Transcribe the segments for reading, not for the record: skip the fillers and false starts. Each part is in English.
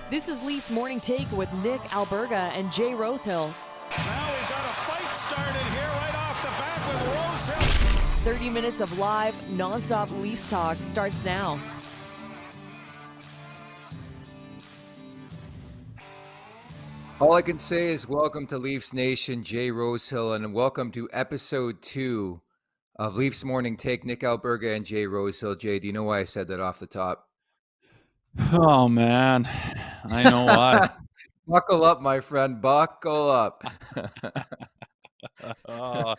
This is Leafs Morning Take with Nick Alberga and Jay Rosehill. Now we've got a fight started here right off the bat with Rosehill. 30 minutes of live, nonstop Leafs talk starts now. All I can say is welcome to Leafs Nation, Jay Rosehill, and welcome to episode 2 of Leafs Morning Take. Nick Alberga and Jay Rosehill. Jay, do you know why I said that off the top? Oh, man. I know why. Buckle up, my friend. Buckle up. Oh,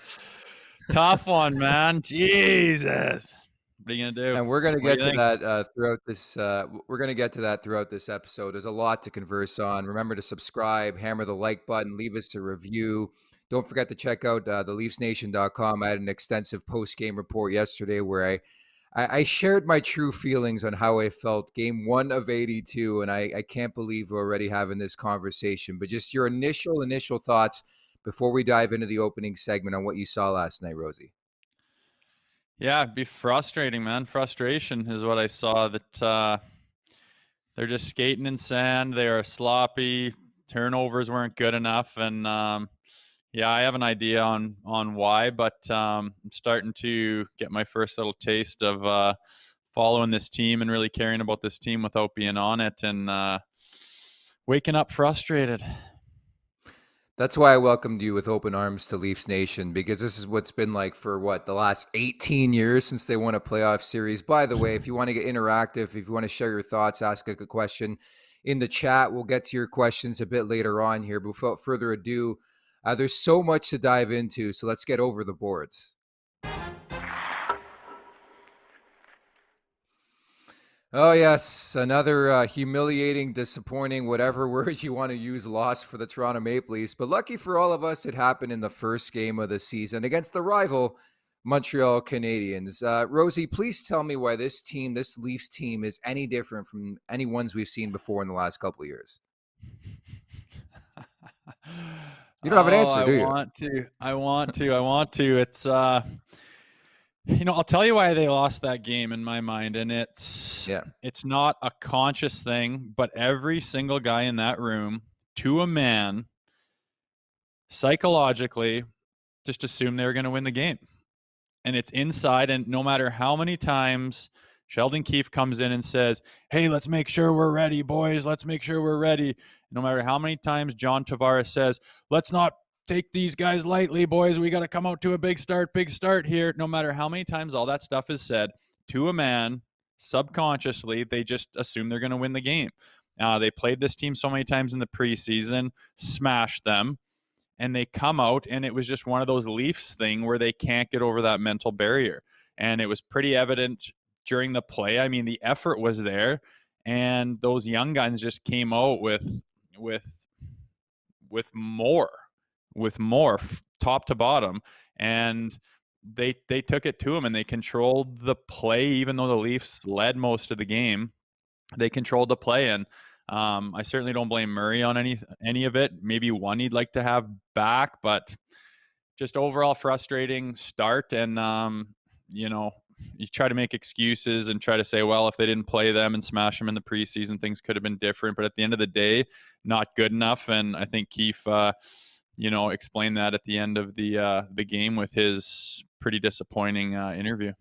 tough one, man. Jesus. What are you going to do? And we're going to What get do to you that throughout this. We're going to get to that throughout this episode. There's a lot to converse on. Remember to subscribe, hammer the like button, leave us a review. Don't forget to check out theleafsnation.com. I had an extensive post-game report yesterday where I shared my true feelings on how I felt game 1 of 82, and I can't believe we're already having this conversation. But just your initial thoughts before we dive into the opening segment on what you saw last night, Rosie. Yeah, it'd be frustrating, man. Frustration is what I saw. That they're just skating in sand. They are sloppy. Turnovers weren't good enough, and yeah, I have an idea on why, but I'm starting to get my first little taste of following this team and really caring about this team without being on it, and waking up frustrated. That's why I welcomed you with open arms to Leafs Nation, because this is what's been like for the last 18 years since they won a playoff series. By the way, if you want to get interactive, if you want to share your thoughts, ask a question in the chat. We'll get to your questions a bit later on here. But without further ado, there's so much to dive into, so let's get over the boards. Oh, yes, another humiliating, disappointing, whatever word you want to use, loss for the Toronto Maple Leafs. But lucky for all of us, it happened in the first game of the season against the rival Montreal Canadiens. Rosie, please tell me why this team, this Leafs team, is any different from any ones we've seen before in the last couple of years. You don't have an answer, do you? I want to. It's I'll tell you why they lost that game in my mind, and it's not a conscious thing, but every single guy in that room, to a man, psychologically, just assumed they were going to win the game. And it's inside, and no matter how many times Sheldon Keefe comes in and says, "Hey, let's make sure we're ready, boys. Let's make sure we're ready." No matter how many times John Tavares says, "Let's not take these guys lightly, boys. We got to come out to a big start here." No matter how many times all that stuff is said, to a man, subconsciously, they just assume they're going to win the game. They played this team so many times in the preseason, smashed them, and they come out, and it was just one of those Leafs thing where they can't get over that mental barrier. And it was pretty evident during the play. I mean, the effort was there, and those young guns just came out with more top to bottom, and they took it to them, and they controlled the play. Even though the Leafs led most of the game, they controlled the play, and I certainly don't blame Murray on any of it. Maybe one he'd like to have back, but just overall frustrating start. And you try to make excuses and try to say, well, if they didn't play them and smash them in the preseason, things could have been different. But at the end of the day, not good enough. And I think Keefe, explained that at the end of the game with his pretty disappointing interview.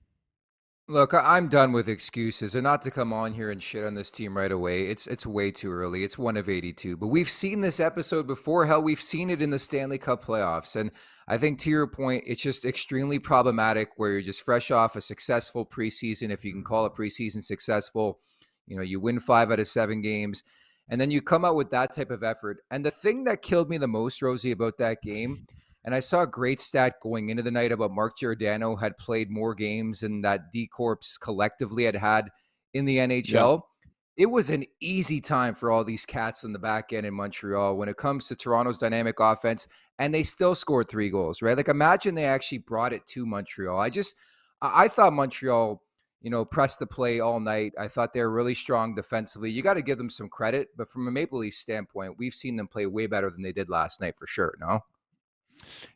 Look, I'm done with excuses, and not to come on here and shit on this team right away. It's way too early. It's 1 of 82, but we've seen this episode before. Hell, we've seen it in the Stanley Cup playoffs, and I think to your point, it's just extremely problematic where you're just fresh off a successful preseason, if you can call it preseason successful. You win 5 out of 7 games, and then you come out with that type of effort. And the thing that killed me the most, Rosie, about that game, and I saw a great stat going into the night about Mark Giordano had played more games than that D-Corps collectively had in the NHL. Yeah. It was an easy time for all these cats on the back end in Montreal when it comes to Toronto's dynamic offense, and they still scored 3 goals, right? Like, imagine they actually brought it to Montreal. I thought Montreal, pressed the play all night. I thought they were really strong defensively. You got to give them some credit, but from a Maple Leafs standpoint, we've seen them play way better than they did last night for sure, no?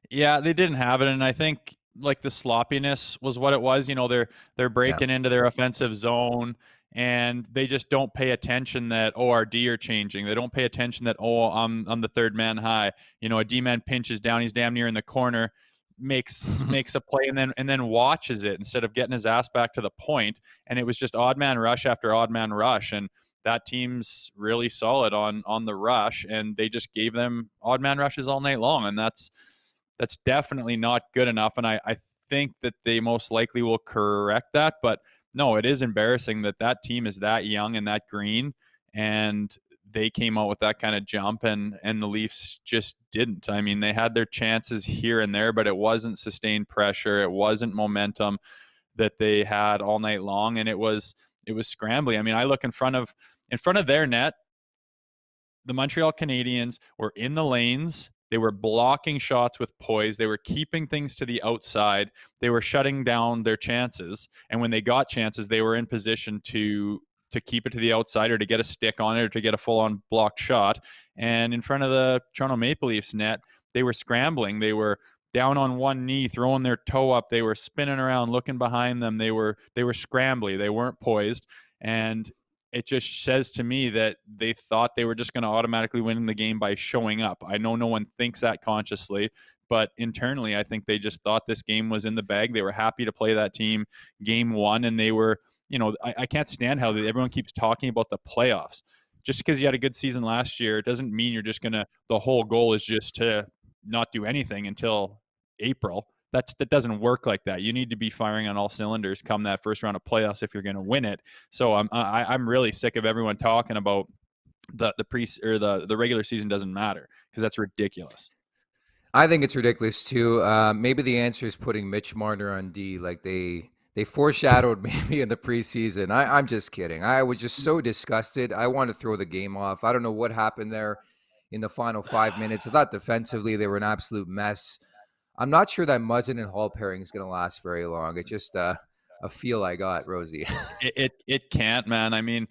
Yeah, they didn't have it, and I think like the sloppiness was what it was. They're breaking into their offensive zone, and they just don't pay attention that, oh, our D are changing. They don't pay attention that, oh, I'm the third man high. A D-man pinches down, he's damn near in the corner, makes a play and then watches it instead of getting his ass back to the point. And it was just odd man rush after odd man rush. And that team's really solid on the rush, and they just gave them odd man rushes all night long. And that's definitely not good enough. And I think that they most likely will correct that. But no, it is embarrassing that team is that young and that green, and they came out with that kind of jump, and the Leafs just didn't. I mean, they had their chances here and there, but it wasn't sustained pressure. It wasn't momentum that they had all night long, and it was scrambly. I mean, I look in front of their net, the Montreal Canadiens were in the lanes. They were blocking shots with poise. They were keeping things to the outside. They were shutting down their chances. And when they got chances, they were in position to keep it to the outside or to get a stick on it or to get a full-on blocked shot. And in front of the Toronto Maple Leafs net, they were scrambling. They were down on one knee, throwing their toe up. They were spinning around, looking behind them. They were scrambly. They weren't poised. And it just says to me that they thought they were just going to automatically win the game by showing up. I know no one thinks that consciously, but internally, I think they just thought this game was in the bag. They were happy to play that team game one, and they were, I can't stand how everyone keeps talking about the playoffs. Just because you had a good season last year, it doesn't mean you're just going to, the whole goal is just to not do anything until April. That doesn't work like that. You need to be firing on all cylinders come that first round of playoffs if you're going to win it. So I'm really sick of everyone talking about the regular season doesn't matter, because that's ridiculous. I think it's ridiculous too. Maybe the answer is putting Mitch Marner on D, like they foreshadowed maybe in the preseason. I'm just kidding. I was just so disgusted. I wanted to throw the game off. I don't know what happened there in the final 5 minutes. I thought defensively they were an absolute mess. I'm not sure that Muzzin and Hall pairing is going to last very long. It's just a feel I got, Rosie. It can't, man. I mean,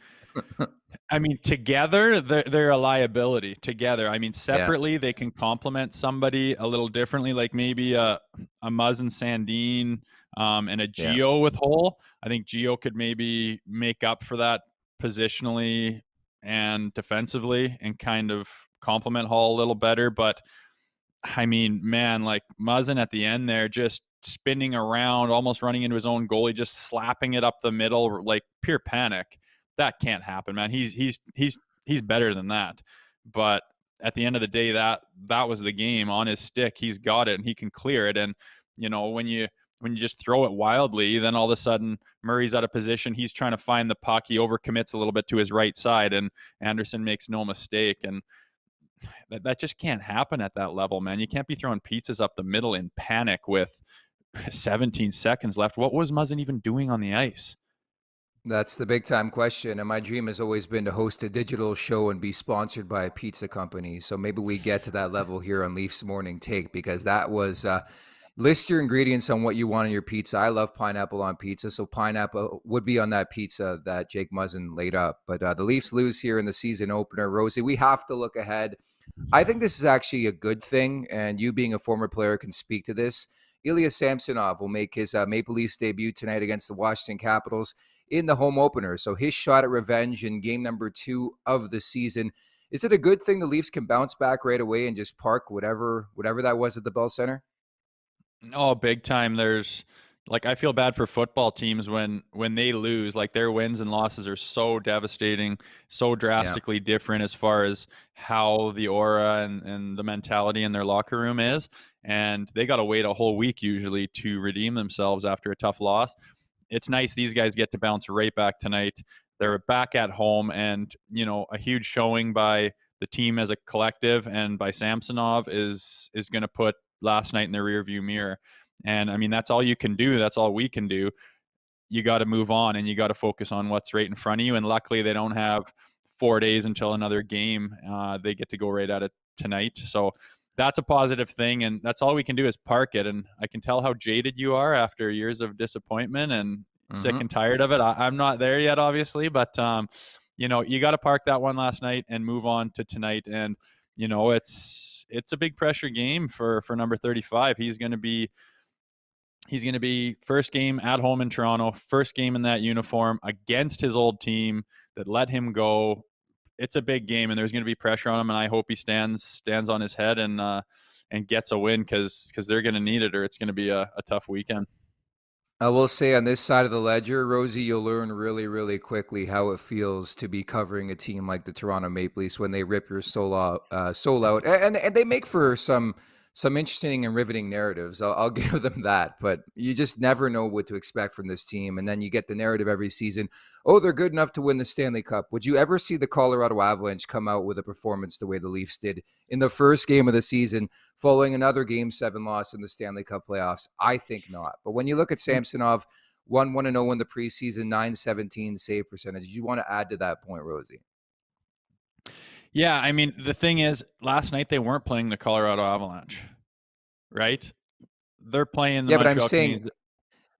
together they're a liability. Together, I mean, separately they can complement somebody a little differently, like maybe a Muzzin Sandin and a Geo with Hall. I think Geo could maybe make up for that positionally and defensively, and kind of complement Hall a little better, but. I mean, man, like Muzzin at the end there, just spinning around, almost running into his own goalie, just slapping it up the middle, like pure panic. That can't happen, man. He's better than that. But at the end of the day, that was the game on his stick. He's got it and he can clear it. And when you just throw it wildly, then all of a sudden Murray's out of position. He's trying to find the puck. He overcommits a little bit to his right side, and Anderson makes no mistake. And that just can't happen at that level, man. You can't be throwing pizzas up the middle in panic with 17 seconds left. What was Muzzin even doing on the ice? That's the big time question. And my dream has always been to host a digital show and be sponsored by a pizza company. So maybe we get to that level here on Leafs Morning Take, because that was list your ingredients on what you want on your pizza. I love pineapple on pizza, so pineapple would be on that pizza that Jake Muzzin laid up. But the Leafs lose here in the season opener. Rosie, we have to look ahead. I think this is actually a good thing, and you being a former player can speak to this. Ilya Samsonov will make his Maple Leafs debut tonight against the Washington Capitals in the home opener. So his shot at revenge in game number 2 of the season. Is it a good thing the Leafs can bounce back right away and just park whatever that was at the Bell Center? Oh, big time. I feel bad for football teams when they lose. Like, their wins and losses are so devastating, so drastically different as far as how the aura and the mentality in their locker room is. And they got to wait a whole week usually to redeem themselves after a tough loss. It's nice these guys get to bounce right back tonight. They're back at home, and a huge showing by the team as a collective and by Samsonov is going to put last night in the rearview mirror. And I mean, that's all you can do. That's all we can do. You got to move on, and you got to focus on what's right in front of you. And luckily they don't have 4 days until another game. They get to go right at it tonight. So that's a positive thing. And that's all we can do is park it. And I can tell how jaded you are after years of disappointment and sick and tired of it. I'm not there yet, obviously, but you got to park that one last night and move on to tonight. And it's a big pressure game for number 35. He's going to be He's going to be first game at home in Toronto, first game in that uniform against his old team that let him go. It's a big game, and there's going to be pressure on him. And I hope he stands on his head and gets a win because they're going to need it, or it's going to be a tough weekend. I will say on this side of the ledger, Rosie, you'll learn really, really quickly how it feels to be covering a team like the Toronto Maple Leafs when they rip your soul out, and they make for some interesting and riveting narratives. I'll give them that, but you just never know what to expect from this team, and then you get the narrative every season. Oh, they're good enough to win the Stanley Cup. Would you ever see the Colorado Avalanche come out with a performance the way the Leafs did in the first game of the season, following another Game 7 loss in the Stanley Cup playoffs? I think not. But when you look at Samsonov, 1-1-0 in the preseason, 917 save percentage, you want to add to that point, Rosie? Yeah, I mean, the thing is, last night they weren't playing the Colorado Avalanche, right? They're playing the Montreal Canadiens.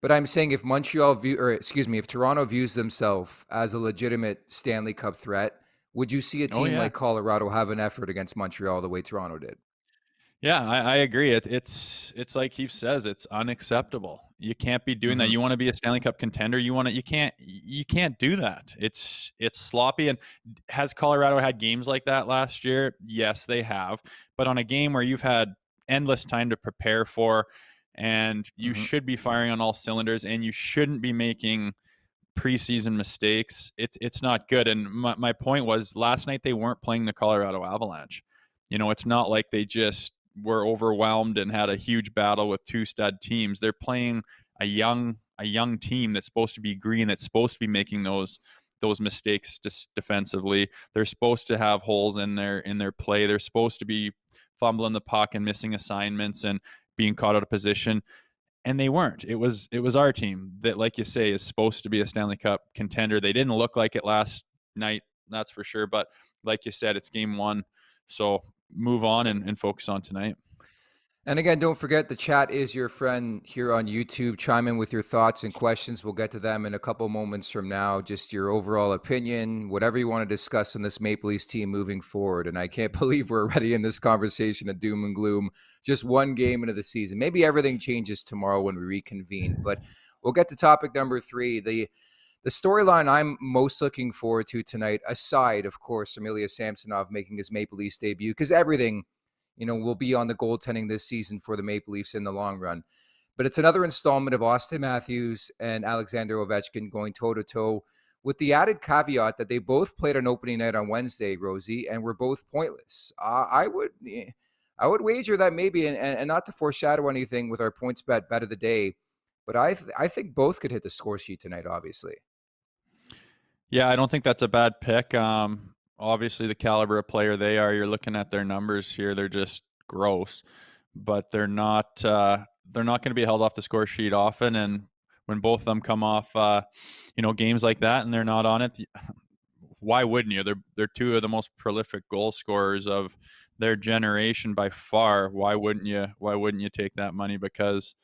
But I'm saying if if Toronto views themselves as a legitimate Stanley Cup threat, would you see a team like Colorado have an effort against Montreal the way Toronto did? Yeah, I agree. It's like Keith says, it's unacceptable. You can't be doing that. You want to be a Stanley Cup contender. You can't do that. It's sloppy. And has Colorado had games like that last year? Yes, they have. But on a game where you've had endless time to prepare for, and you should be firing on all cylinders, and you shouldn't be making preseason mistakes, it's not good. And my point was, last night they weren't playing the Colorado Avalanche. It's not like they just were overwhelmed and had a huge battle with two stud teams. They're playing a young team that's supposed to be green, that's supposed to be making those mistakes defensively. They're supposed to have holes in their play. They're supposed to be fumbling the puck and missing assignments and being caught out of position. And they weren't. It was our team that, like you say, is supposed to be a Stanley Cup contender. They didn't look like it last night, that's for sure. But like you said, it's game one. So move on and focus on tonight. And again, don't forget, the chat is your friend here on YouTube. Chime in with your thoughts and questions. We'll get to them in a couple moments from now. Just your overall opinion, whatever you want to discuss on this Maple Leafs team moving forward. And I can't believe we're already in this conversation of doom and gloom, just one game into the season. Maybe everything changes tomorrow when we reconvene. But we'll get to topic number 3. The storyline I'm most looking forward to tonight, aside, of course, from Ilya Samsonov making his Maple Leafs debut, because everything will be on the goaltending this season for the Maple Leafs in the long run. But it's another installment of Austin Matthews and Alexander Ovechkin going toe-to-toe, with the added caveat that they both played on opening night on Wednesday, Rosie, and were both pointless. I would wager that maybe, and not to foreshadow anything with our points bet of the day, but I think both could hit the score sheet tonight, obviously. Yeah, I don't think that's a bad pick. Obviously, the caliber of player they are, you're looking at their numbers here, they're just gross. But they're not going to be held off the score sheet often. And when both of them come off, games like that, and they're not on it, why wouldn't you? They're two of the most prolific goal scorers of their generation by far. Why wouldn't you take that money? Because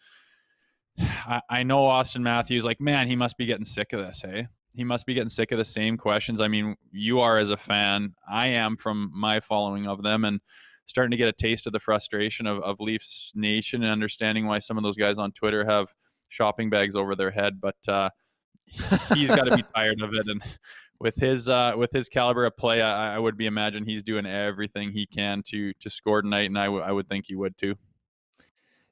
I know Austin Matthews, like, man, he must be getting sick of this, hey? He must be getting sick of the same questions. I mean, you are as a fan. I am from my following of them, and starting to get a taste of the frustration of Leafs Nation and understanding why some of those guys on Twitter have shopping bags over their head. But he's got to be tired of it. And with his caliber of play, I would imagine he's doing everything he can to score tonight, and I would think he would too.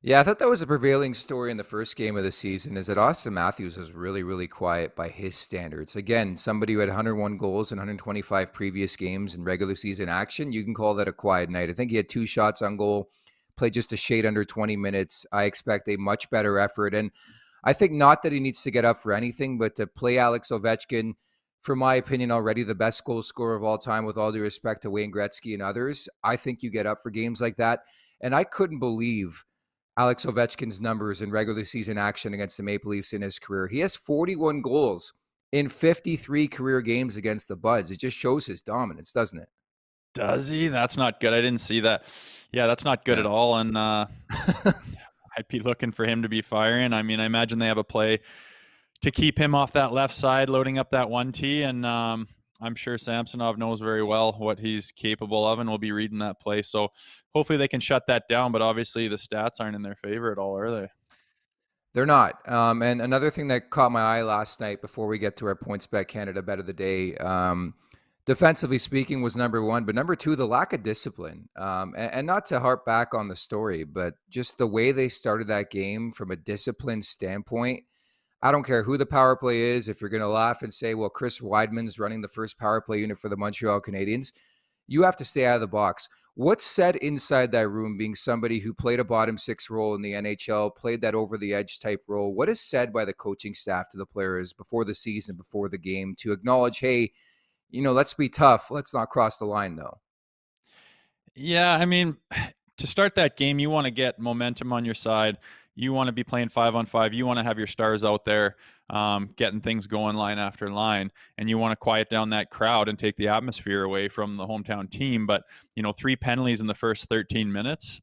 Yeah, I thought that was a prevailing story in the first game of the season, is that Austin Matthews was really, really quiet by his standards. Again, somebody who had 101 goals in 125 previous games in regular season action, you can call that a quiet night. I think he had 2 shots on goal, played just a shade under 20 minutes. I expect a much better effort. And I think not that he needs to get up for anything, but to play Alex Ovechkin, for my opinion, already the best goal scorer of all time, with all due respect to Wayne Gretzky and others. I think you get up for games like that. And I couldn't believe Alex Ovechkin's numbers in regular season action against the Maple Leafs in his career. He has 41 goals in 53 career games against the Buds. It just shows his dominance, doesn't it? Does he? That's not good. I didn't see that. Yeah, that's not good at all. And I'd be looking for him to be firing. I mean, I imagine they have a play to keep him off that left side, loading up that 1T. And I'm sure Samsonov knows very well what he's capable of and will be reading that play. So hopefully they can shut that down. But obviously the stats aren't in their favor at all, are they? They're not. And another thing that caught my eye last night before we get to our PointsBet Canada bet of the day, defensively speaking, was number one, but number two, the lack of discipline. And not to harp back on the story, but just the way they started that game from a discipline standpoint. I don't care who the power play is. If you're going to laugh and say, well, Chris Weidman's running the first power play unit for the Montreal Canadiens, you have to stay out of the box. What's said inside that room, being somebody who played a bottom six role in the NHL, played that over the edge type role? What is said by the coaching staff to the players before the season, before the game, to acknowledge, hey, let's be tough. Let's not cross the line, though. Yeah, I mean, to start that game, you want to get momentum on your side. You want to be playing 5-on-5. You want to have your stars out there getting things going line after line, and you want to quiet down that crowd and take the atmosphere away from the hometown team. But 3 penalties in the first 13 minutes,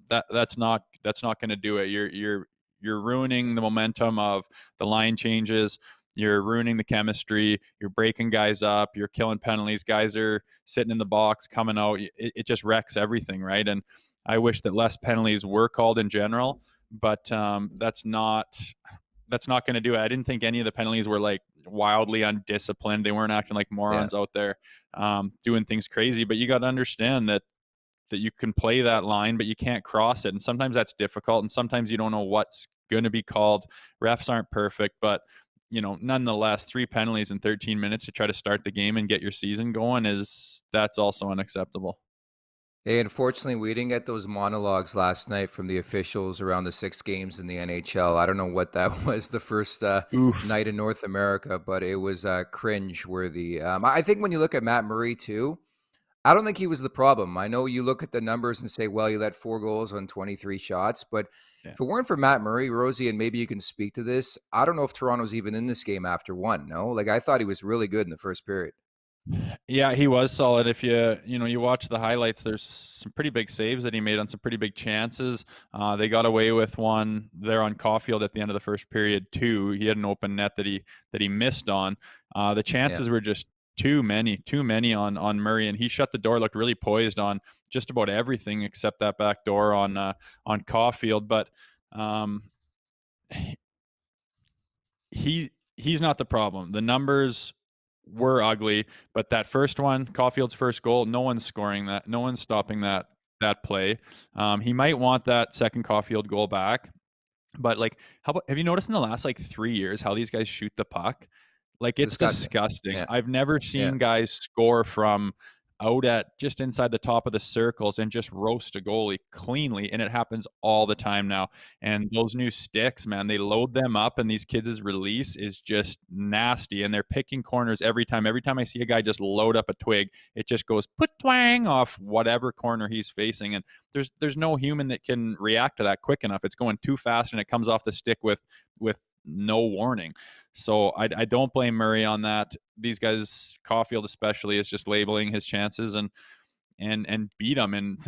that's not going to do it. You're ruining the momentum of the line changes. You're ruining the chemistry. You're breaking guys up. You're killing penalties. Guys are sitting in the box, coming out. It just wrecks everything, right? And I wish that less penalties were called in general, but that's not going to do it. I didn't think any of the penalties were like wildly undisciplined. They weren't acting like morons out there doing things crazy. But you got to understand that you can play that line, but you can't cross it. And sometimes that's difficult. And sometimes you don't know what's going to be called. Refs aren't perfect, but nonetheless, 3 penalties in 13 minutes to try to start the game and get your season going that's also unacceptable. Hey, unfortunately, we didn't get those monologues last night from the officials around the 6 games in the NHL. I don't know what that was the first night in North America, but it was cringe-worthy. I think when you look at Matt Murray, too, I don't think he was the problem. I know you look at the numbers and say, well, you let 4 goals on 23 shots, but if it weren't for Matt Murray, Rosie, and maybe you can speak to this, I don't know if Toronto's even in this game after 1, no? Like, I thought he was really good in the first period. Yeah, he was solid. If you watch the highlights, there's some pretty big saves that he made on some pretty big chances. They got away with one there on Caulfield at the end of the first period too. He had an open net that he missed on. The chances were just too many on Murray, and he shut the door. Looked really poised on just about everything except that back door on Caulfield. But he's not the problem. The numbers were ugly, but that first one, Caulfield's first goal, no one's scoring that. No one's stopping that play. He might want that second Caulfield goal back, but have you noticed in the last 3 years how these guys shoot the puck? It's disgusting. Yeah. I've never seen guys score from out at just inside the top of the circles and just roast a goalie cleanly, and it happens all the time now. And those new sticks, man, they load them up, and these kids' release is just nasty, and they're picking corners every time. Every time I see a guy just load up a twig, it just goes put twang off whatever corner he's facing, and there's no human that can react to that quick enough. It's going too fast, and it comes off the stick with no warning. So I don't blame Murray on that. These guys, Caulfield especially, is just labeling his chances and beat him. And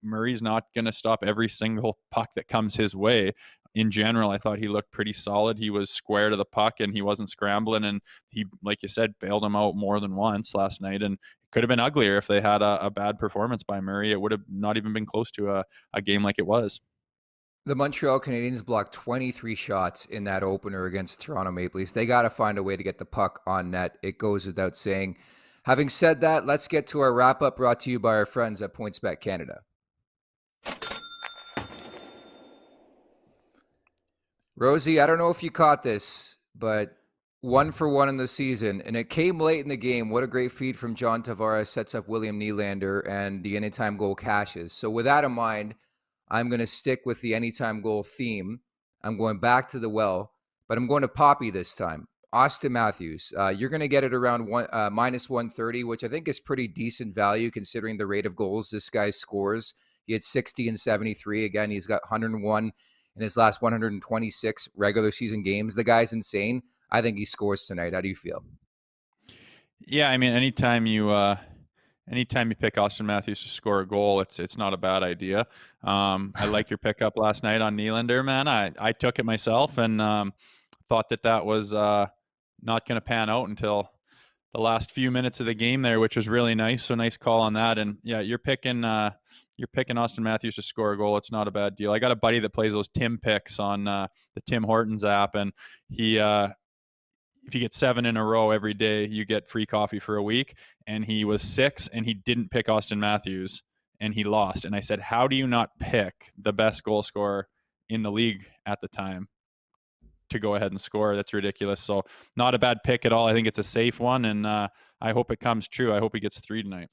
Murray's not going to stop every single puck that comes his way. In general, I thought he looked pretty solid. He was square to the puck and he wasn't scrambling. And he, like you said, bailed him out more than once last night. And it could have been uglier if they had a bad performance by Murray. It would have not even been close to a game like it was. The Montreal Canadiens blocked 23 shots in that opener against Toronto Maple Leafs. They got to find a way to get the puck on net. It goes without saying. Having said that, let's get to our wrap-up brought to you by our friends at PointsBet Canada. Rosie, I don't know if you caught this, but 1-for-1 in the season, and it came late in the game. What a great feed from John Tavares, sets up William Nylander, and the anytime goal cashes. So with that in mind, I'm going to stick with the anytime goal theme. I'm going back to the well, but I'm going to Poppy this time. Austin Matthews. You're going to get it around minus 130, which I think is pretty decent value considering the rate of goals this guy scores. He had 60 and 73. Again, he's got 101 in his last 126 regular season games. The guy's insane. I think he scores tonight. How do you feel? Yeah, I mean, anytime you pick Austin Matthews to score a goal, it's not a bad idea. I like your pickup last night on Nylander, man. I took it myself and thought that was not going to pan out until the last few minutes of the game there, which was really nice. So nice call on that. And yeah, you're picking Austin Matthews to score a goal. It's not a bad deal. I got a buddy that plays those Tim picks on the Tim Hortons app, and he if you get 7 in a row every day, you get free coffee for a week. And he was 6 and he didn't pick Austin Matthews and he lost. And I said, how do you not pick the best goal scorer in the league at the time to go ahead and score? That's ridiculous. So not a bad pick at all. I think it's a safe one, and I hope it comes true. I hope he gets 3 tonight.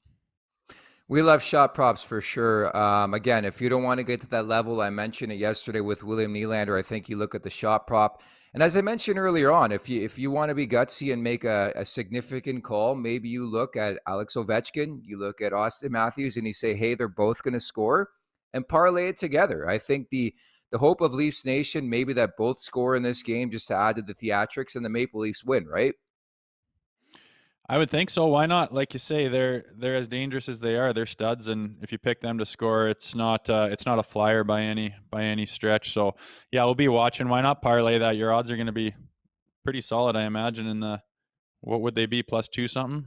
We love shot props for sure. Again, if you don't want to get to that level, I mentioned it yesterday with William Nylander. I think you look at the shot prop. And as I mentioned earlier on, if you want to be gutsy and make a significant call, maybe you look at Alex Ovechkin, you look at Austin Matthews, and you say, hey, they're both going to score, and parlay it together. I think the hope of Leafs Nation, maybe that both score in this game just to add to the theatrics, and the Maple Leafs win, right? I would think so. Why not? Like you say, they're as dangerous as they are. They're studs, and if you pick them to score, it's not a flyer by any stretch. So yeah, we'll be watching. Why not parlay that? Your odds are going to be pretty solid, I imagine. In the what would they be, +2 something?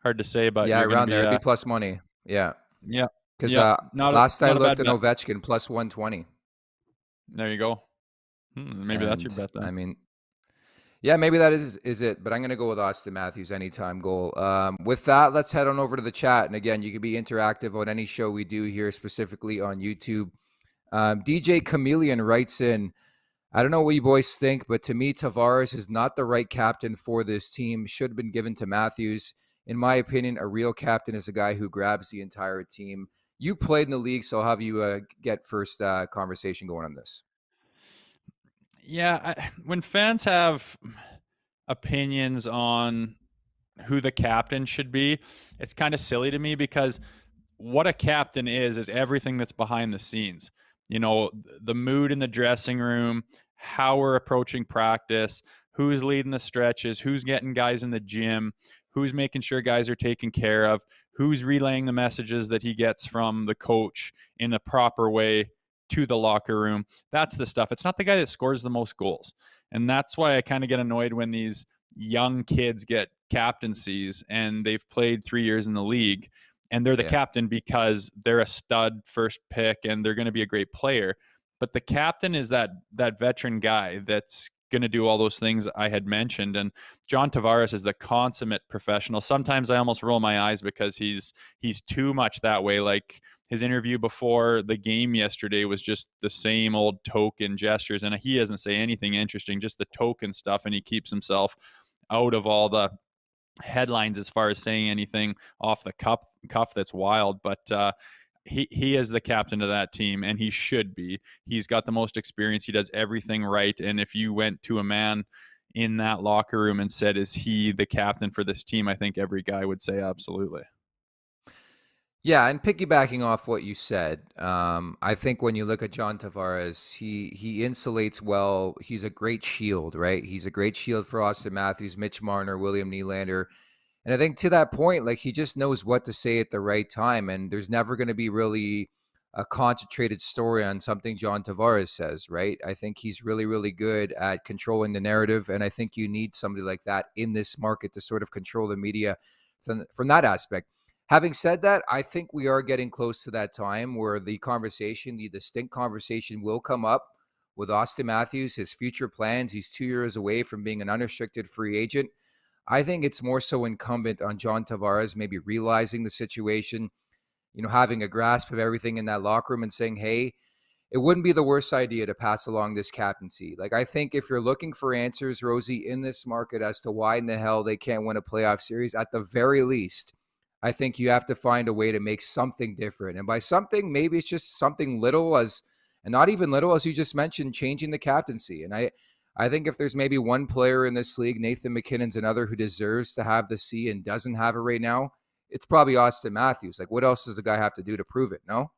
Hard to say, but Yeah, you're going to around be there. It'd be plus money. Yeah. yeah, Because yeah. Not last I not a looked bad at bet. Ovechkin, plus 120. There you go. Maybe that's your And bet then. I mean, yeah, maybe that is it. But I'm going to go with Austin Matthews anytime goal. With that, let's head on over to the chat. And again, you can be interactive on any show we do here, specifically on YouTube. DJ Chameleon writes in, I don't know what you boys think, but to me, Tavares is not the right captain for this team. Should have been given to Matthews. In my opinion, a real captain is a guy who grabs the entire team. You played in the league, so I'll have you get first conversation going on this. Yeah, when fans have opinions on who the captain should be, it's kind of silly to me, because what a captain is everything that's behind the scenes. You know, the mood in the dressing room, how we're approaching practice, who's leading the stretches, who's getting guys in the gym, who's making sure guys are taken care of, who's relaying the messages that he gets from the coach in a proper way to the locker room. That's the stuff. It's not the guy that scores the most goals. And that's why I kind of get annoyed when these young kids get captaincies and they've played 3 years in the league and they're the captain because they're a stud first pick and they're going to be a great player. But the captain is that veteran guy that's going to do all those things I had mentioned. And John Tavares is the consummate professional. Sometimes I almost roll my eyes because he's too much that way. Like his interview before the game yesterday was just the same old token gestures, and he doesn't say anything interesting, just the token stuff, and he keeps himself out of all the headlines as far as saying anything off the cuff that's wild. But he is the captain of that team, and he should be. He's got the most experience. He does everything right. And if you went to a man in that locker room and said, is he the captain for this team, I think every guy would say absolutely. Yeah, and piggybacking off what you said, I think when you look at John Tavares, he insulates well. He's a great shield, right? He's a great shield for Austin Matthews, Mitch Marner, William Nylander. And I think to that point, like, he just knows what to say at the right time. And there's never going to be really a concentrated story on something John Tavares says, right? I think he's really, really good at controlling the narrative. And I think you need somebody like that in this market to sort of control the media from that aspect. Having said that, I think we are getting close to that time where the distinct conversation will come up with Austin Matthews, his future plans. He's 2 years away from being an unrestricted free agent. I think it's more so incumbent on John Tavares maybe realizing the situation, having a grasp of everything in that locker room and saying, hey, it wouldn't be the worst idea to pass along this captaincy. Like, I think if you're looking for answers, Rosie, in this market as to why in the hell they can't win a playoff series, at the very least, I think you have to find a way to make something different. And by something, maybe it's just something little and not even little, as you just mentioned, changing the captaincy. And I think if there's maybe one player in this league, Nathan McKinnon's another, who deserves to have the C and doesn't have it right now, it's probably Austin Matthews. Like, what else does the guy have to do to prove it? No?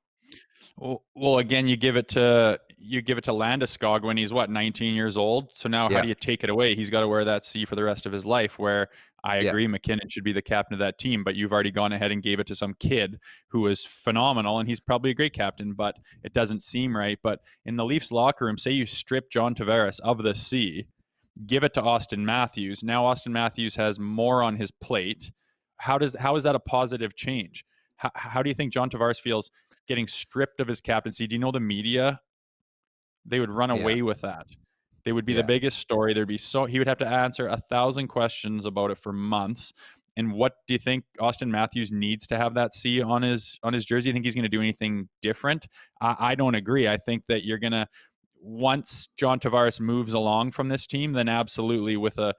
Well, again, you give it to Landeskog when he's 19 years old. So now, how do you take it away? He's got to wear that C for the rest of his life. Where I agree, McKinnon should be the captain of that team, but you've already gone ahead and gave it to some kid who is phenomenal, and he's probably a great captain, but it doesn't seem right. But in the Leafs locker room, say you strip John Tavares of the C, give it to Austin Matthews. Now Austin Matthews has more on his plate. How is that a positive change? How do you think John Tavares feels getting stripped of his captaincy? Do you know the media, they would run Yeah. away with that. They would be the Yeah. biggest story. He would have to answer 1,000 questions about it for months. And what do you think Austin Matthews needs to have that C on his jersey? You think he's going to do anything different? I don't agree. I think that you're going to, once John Tavares moves along from this team, then absolutely with a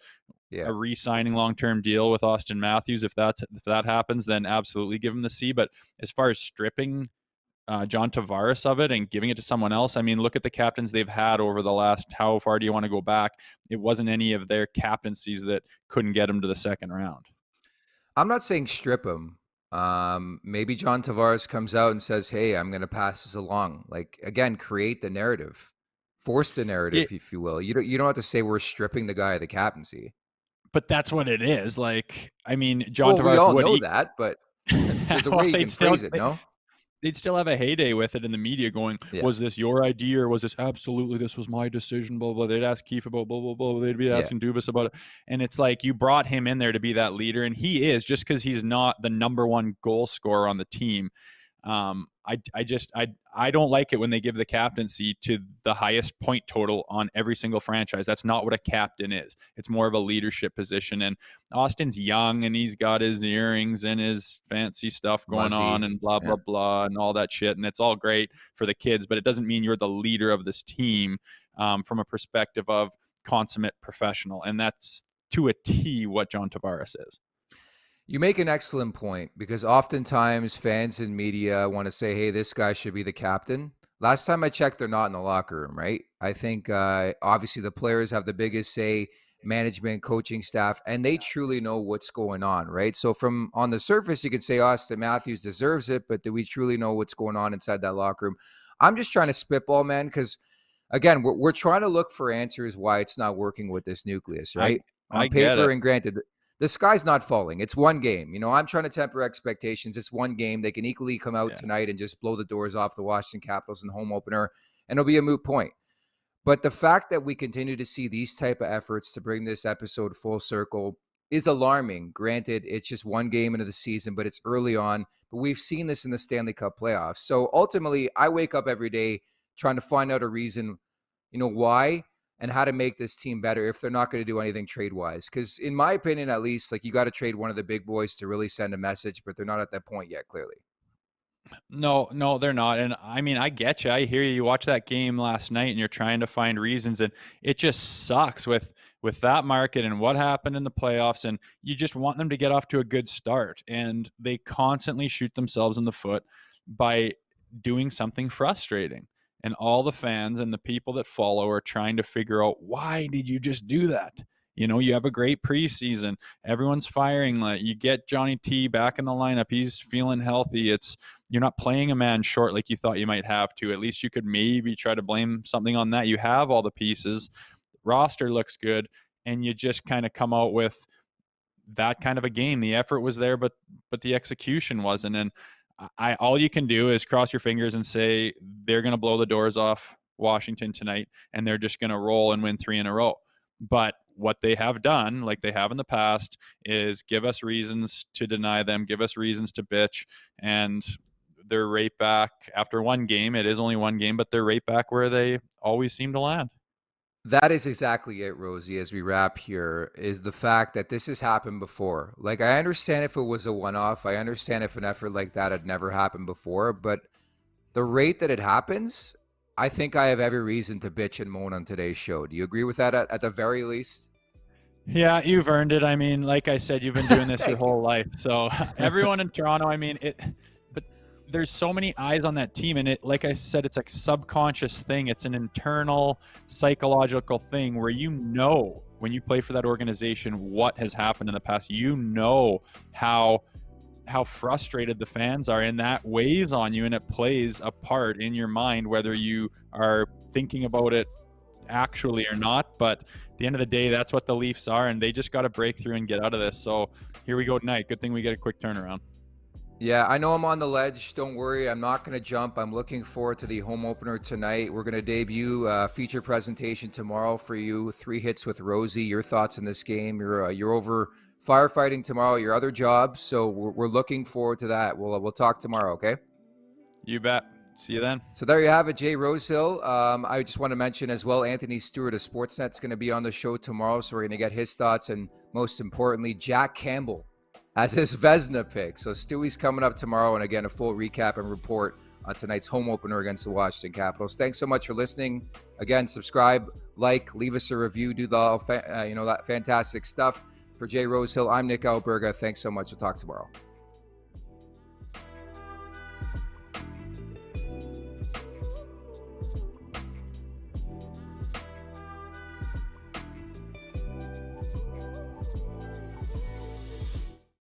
re-signing long-term deal with Austin Matthews, if that happens, then absolutely give him the C. But as far as stripping John Tavares of it and giving it to someone else, I mean, look at the captains they've had over the last, how far do you want to go back? It wasn't any of their captaincies that couldn't get them to the second round. I'm not saying strip him. Maybe John Tavares comes out and says, "Hey, I'm going to pass this along." Like, again, create the narrative, force the narrative, if you will. You don't have to say we're stripping the guy of the captaincy. But that's what it is. Like, I mean, John Well, we Tavares all would know that, but there's a way you can phrase it, no? They'd still have a heyday with it in the media going, Yeah. was this your idea or was this absolutely, this was my decision, blah, blah. They'd ask Keefe about blah, blah, blah. They'd be asking Dubas about it. And it's like, you brought him in there to be that leader, and he is, just because he's not the number one goal scorer on the team. I don't like it when they give the captaincy to the highest point total on every single franchise. That's not what a captain is. It's more of a leadership position. And Austin's young and he's got his earrings and his fancy stuff going on and blah, blah, blah, and all that shit. And it's all great for the kids, but it doesn't mean you're the leader of this team from a perspective of consummate professional. And that's to a T what John Tavares is. You make an excellent point, because oftentimes fans and media want to say, hey, this guy should be the captain. Last time I checked, they're not in the locker room, right? I think obviously the players have the biggest say, management, coaching staff, and they truly know what's going on, right? So from on the surface, you could say Austin Matthews deserves it, but do we truly know what's going on inside that locker room? I'm just trying to spitball, man, because again, we're trying to look for answers why it's not working with this nucleus, right? I on paper, and granted, the sky's not falling. It's one game. I'm trying to temper expectations. It's one game. They can equally come out tonight and just blow the doors off the Washington Capitals in the home opener, and it'll be a moot point. But the fact that we continue to see these type of efforts to bring this episode full circle is alarming. Granted, it's just one game into the season, but it's early on. But we've seen this in the Stanley Cup playoffs. So ultimately, I wake up every day trying to find out a reason, why and how to make this team better if they're not going to do anything trade-wise. Because in my opinion, at least, like, you got to trade one of the big boys to really send a message, but they're not at that point yet, clearly. No, they're not. And I mean, I get you. I hear you. You watch that game last night and you're trying to find reasons, and it just sucks with that market and what happened in the playoffs. And you just want them to get off to a good start, and they constantly shoot themselves in the foot by doing something frustrating. And all the fans and the people that follow are trying to figure out, why did you just do that? You have a great preseason. Everyone's firing. You get Johnny T back in the lineup. He's feeling healthy. You're not playing a man short like you thought you might have to. At least you could maybe try to blame something on that. You have all the pieces. Roster looks good. And you just kind of come out with that kind of a game. The effort was there, but the execution wasn't. And all you can do is cross your fingers and say they're going to blow the doors off Washington tonight, and they're just going to roll and win 3 in a row. But what they have done, like they have in the past, is give us reasons to deny them, give us reasons to bitch, and they're right back after one game. It is only one game, but they're right back where they always seem to land. That is exactly it, Rosie, as we wrap here, is the fact that this has happened before. Like, I understand if it was a one-off. I understand if an effort like that had never happened before. But the rate that it happens, I think I have every reason to bitch and moan on today's show. Do you agree with that at the very least? Yeah, you've earned it. I mean, like I said, you've been doing this your whole life. So everyone in Toronto, I mean, but there's so many eyes on that team, and it, like I said, it's a subconscious thing. It's an internal psychological thing where when you play for that organization what has happened in the past. How frustrated the fans are, and that weighs on you, and it plays a part in your mind whether you are thinking about it actually or not. But at the end of the day, that's what the Leafs are, and they just got to break through and get out of this. So here we go tonight. Good thing we get a quick turnaround. Yeah, I know I'm on the ledge. Don't worry, I'm not going to jump. I'm looking forward to the home opener tonight. We're going to debut a feature presentation tomorrow for you. 3 hits with Rosie. Your thoughts on this game? You're over firefighting tomorrow, your other job, so we're looking forward to that. We'll talk tomorrow, okay? You bet. See you then. So there you have it, Jay Rosehill. I just want to mention as well, Anthony Stewart of Sportsnet's going to be on the show tomorrow, so we're going to get his thoughts, and most importantly, Jack Campbell as his Vezina pick. So Stewie's coming up tomorrow, and again, a full recap and report on tonight's home opener against the Washington Capitals. Thanks so much for listening. Again, subscribe, like, leave us a review, do that fantastic stuff. For Jay Rosehill, I'm Nick Alberga. Thanks so much. We'll talk tomorrow.